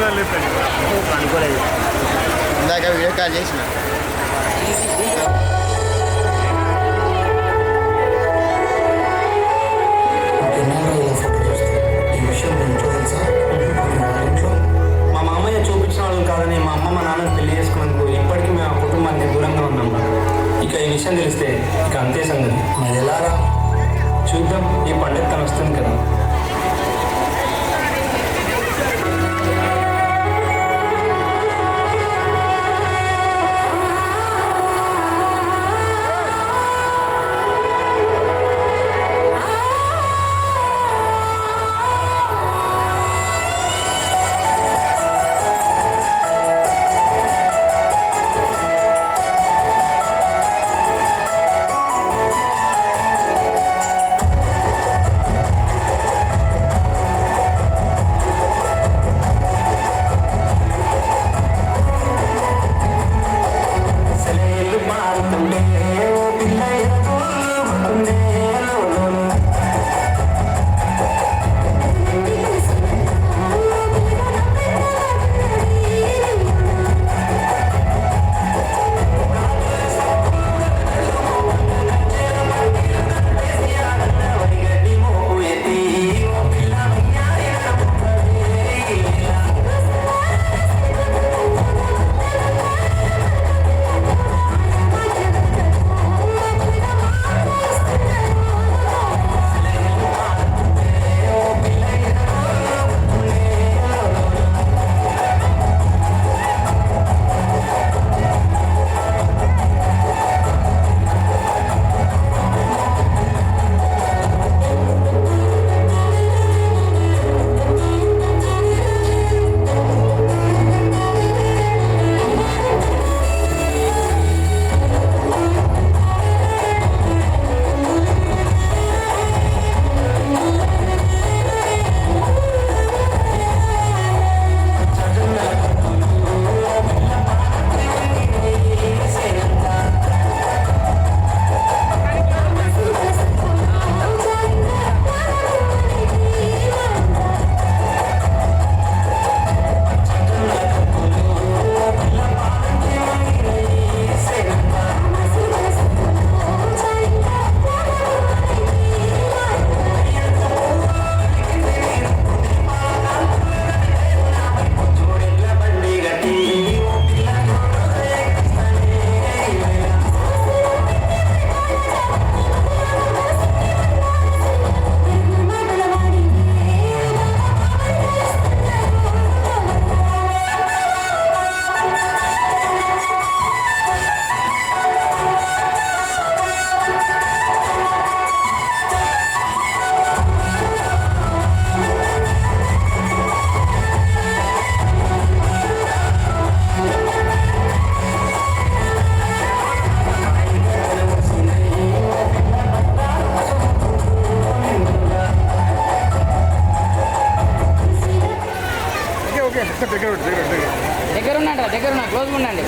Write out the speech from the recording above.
అనుకోలేదు. ఇందాక video call చేసిన. మా మామయ్య చూపించిన వాళ్ళు కాదని మా అమ్మ మా నాన్నని పెళ్లి చేసుకున్నందుకు ఇప్పటికీ మేము ఆ కుటుంబానికి దూరంగా ఉన్నాం. ఇక ఈ విషయం తెలిస్తే ఇక అంతే సంగతి. మరి ఎలారా చూద్దాం, ఈ పండుగ తను వస్తుంది కదా. దగ్గర ఉన్నాడు, క్లోజ్గా ఉండండి.